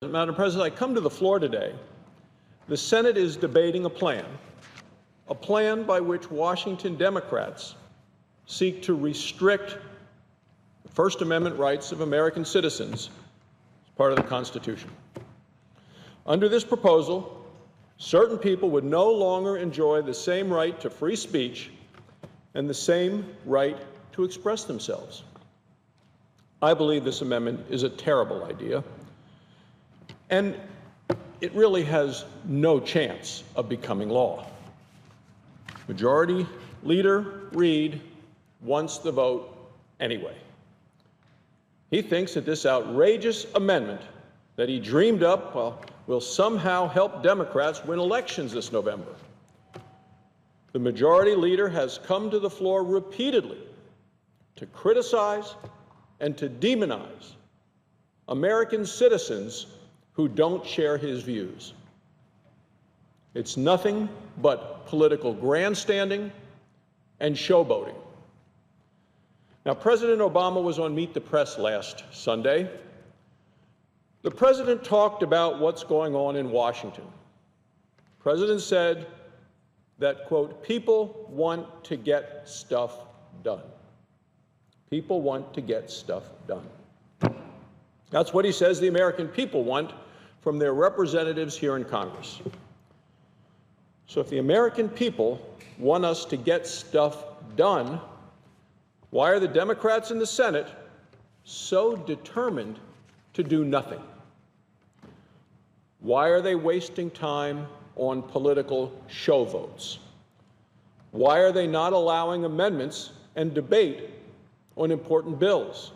Madam President, I come to the floor today. The Senate is debating a plan by which Washington Democrats seek to restrict the First Amendment rights of American citizens as part of the Constitution. Under this proposal, certain people would no longer enjoy the same right to free speech and the same right to express themselves. I believe this amendment is a terrible idea, and it really has no chance of becoming law. Majority Leader Reid wants the vote anyway. He thinks that this outrageous amendment that he dreamed up will somehow help Democrats win elections this November. The Majority Leader has come to the floor repeatedly to criticize and to demonize American citizens who don't share his views. It's nothing but political grandstanding and showboating. Now, President Obama was on Meet the Press last Sunday. The president talked about what's going on in Washington. The president said that, quote, people want to get stuff done. People want to get stuff done. That's what he says the American people want from their representatives here in Congress. So if the American people want us to get stuff done, why are the Democrats in the Senate so determined to do nothing? Why are they wasting time on political show votes? Why are they not allowing amendments and debate on important bills?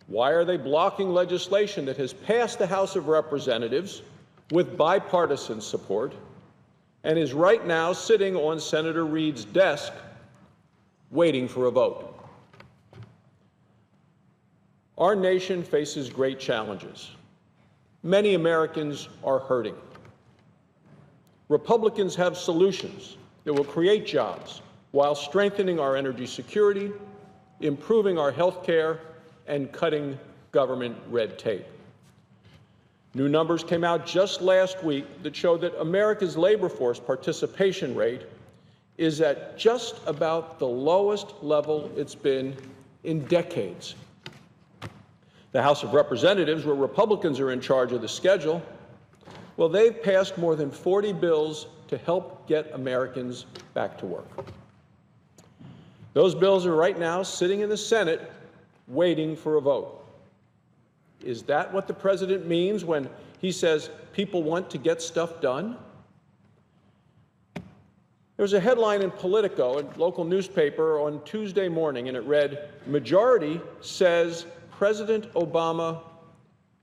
Why are they blocking legislation that has passed the House of Representatives with bipartisan support and is right now sitting on Senator Reid's desk waiting for a vote? Our nation faces great challenges. Many Americans are hurting. Republicans have solutions that will create jobs while strengthening our energy security, improving our health care, and cutting government red tape. New numbers came out just last week that show that America's labor force participation rate is at just about the lowest level it's been in decades. The House of Representatives, where Republicans are in charge of the schedule, well, they've passed more than 40 bills to help get Americans back to work. Those bills are right now sitting in the Senate waiting for a vote. Is that what the president means when he says people want to get stuff done? There was a headline in Politico, a local newspaper, on Tuesday morning, and it read, "Majority says President Obama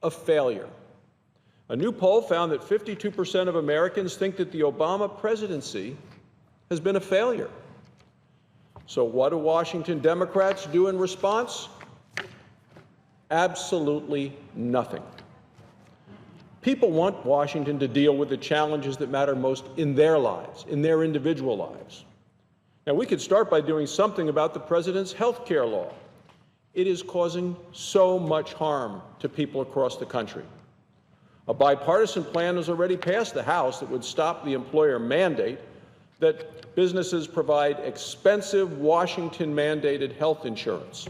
a failure." A new poll found that 52% of Americans think that the Obama presidency has been a failure. So what do Washington Democrats do in response? Absolutely nothing. People want Washington to deal with the challenges that matter most in their lives, in their individual lives. Now, we could start by doing something about the president's health care law. It is causing so much harm to people across the country. A bipartisan plan has already passed the House that would stop the employer mandate that businesses provide expensive Washington-mandated health insurance.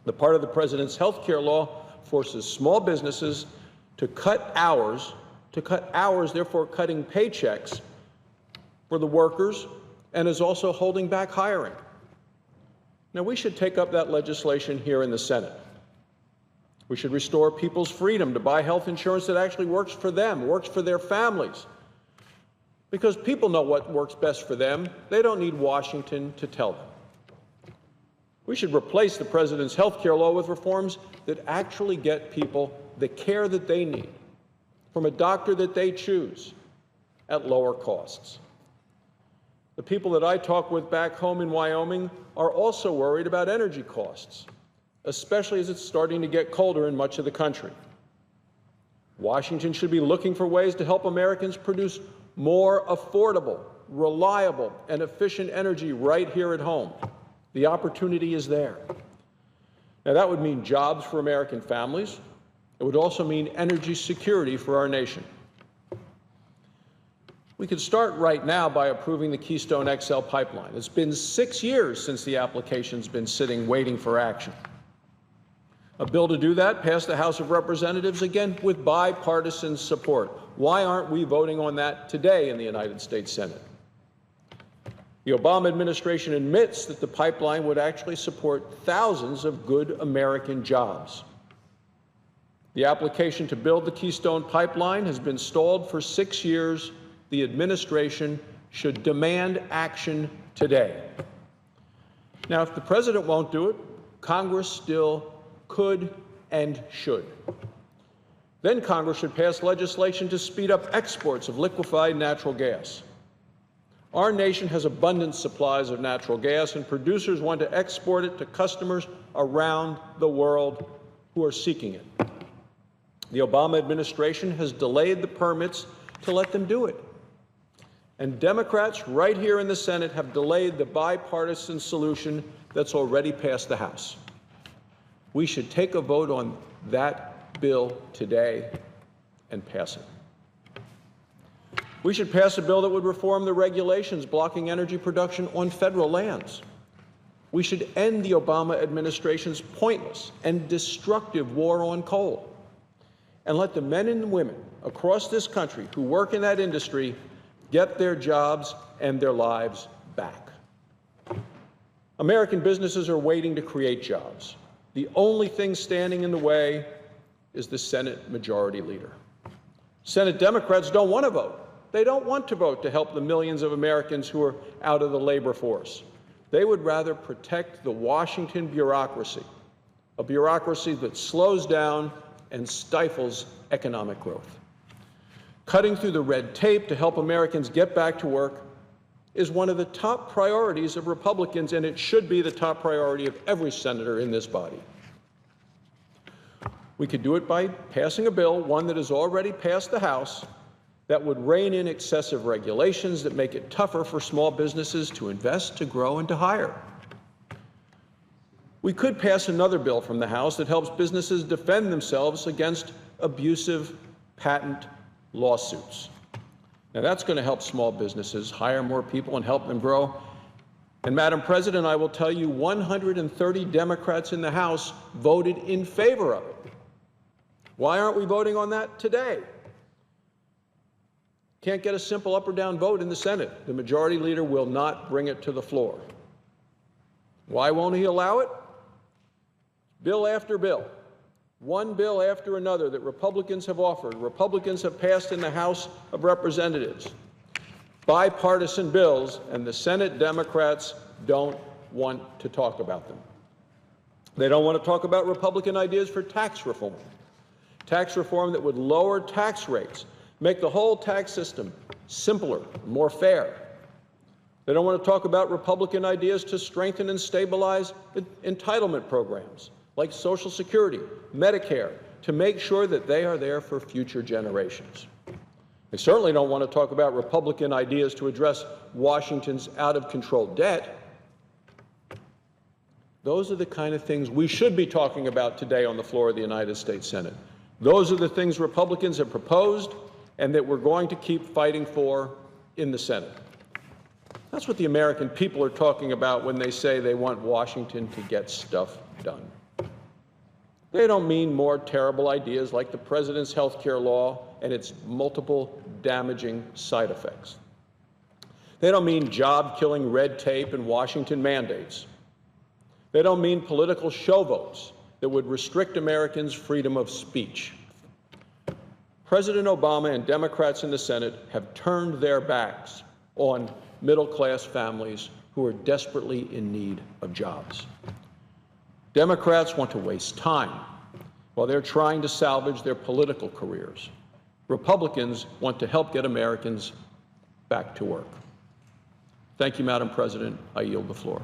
The part of the president's health care law forces small businesses to cut hours, therefore cutting paychecks for the workers, and is also holding back hiring. Now, we should take up that legislation here in the Senate. We should restore people's freedom to buy health insurance that actually works for them, works for their families. Because people know what works best for them. They don't need Washington to tell them. We should replace the president's health care law with reforms that actually get people the care that they need from a doctor that they choose at lower costs. The people that I talk with back home in Wyoming are also worried about energy costs, especially as it's starting to get colder in much of the country. Washington should be looking for ways to help Americans produce more affordable, reliable, and efficient energy right here at home. The opportunity is there. Now, that would mean jobs for American families. It would also mean energy security for our nation. We could start right now by approving the Keystone XL pipeline. It's been 6 years since the application's been sitting waiting for action. A bill to do that passed the House of Representatives, again, with bipartisan support. Why aren't we voting on that today in the United States Senate? The Obama administration admits that the pipeline would actually support thousands of good American jobs. The application to build the Keystone pipeline has been stalled for 6 years. The administration should demand action today. Now, if the president won't do it, Congress still could and should. Then Congress should pass legislation to speed up exports of liquefied natural gas. Our nation has abundant supplies of natural gas, and producers want to export it to customers around the world who are seeking it. The Obama administration has delayed the permits to let them do it. And Democrats right here in the Senate have delayed the bipartisan solution that's already passed the House. We should take a vote on that bill today and pass it. We should pass a bill that would reform the regulations blocking energy production on federal lands. We should end the Obama administration's pointless and destructive war on coal, and let the men and women across this country who work in that industry get their jobs and their lives back. American businesses are waiting to create jobs. The only thing standing in the way is the Senate Majority Leader. Senate Democrats don't want to vote. They don't want to vote to help the millions of Americans who are out of the labor force. They would rather protect the Washington bureaucracy, a bureaucracy that slows down and stifles economic growth. Cutting through the red tape to help Americans get back to work is one of the top priorities of Republicans, and it should be the top priority of every senator in this body. We could do it by passing a bill, one that has already passed the House, that would rein in excessive regulations that make it tougher for small businesses to invest, to grow, and to hire. We could pass another bill from the House that helps businesses defend themselves against abusive patent lawsuits. Now, that's going to help small businesses hire more people and help them grow. And, Madam President, I will tell you, 130 Democrats in the House voted in favor of it. Why aren't we voting on that today? Can't get a simple up or down vote in the Senate. The Majority Leader will not bring it to the floor. Why won't he allow it? Bill after bill, one bill after another that Republicans have offered, Republicans have passed in the House of Representatives. Bipartisan bills, and the Senate Democrats don't want to talk about them. They don't want to talk about Republican ideas for tax reform that would lower tax rates, make the whole tax system simpler, more fair. They don't want to talk about Republican ideas to strengthen and stabilize entitlement programs like Social Security, Medicare, to make sure that they are there for future generations. They certainly don't want to talk about Republican ideas to address Washington's out-of-control debt. Those are the kind of things we should be talking about today on the floor of the United States Senate. Those are the things Republicans have proposed and that we're going to keep fighting for in the Senate. That's what the American people are talking about when they say they want Washington to get stuff done. They don't mean more terrible ideas like the president's health care law and its multiple damaging side effects. They don't mean job-killing red tape and Washington mandates. They don't mean political show votes that would restrict Americans' freedom of speech. President Obama and Democrats in the Senate have turned their backs on middle-class families who are desperately in need of jobs. Democrats want to waste time while they're trying to salvage their political careers. Republicans want to help get Americans back to work. Thank you, Madam President. I yield the floor.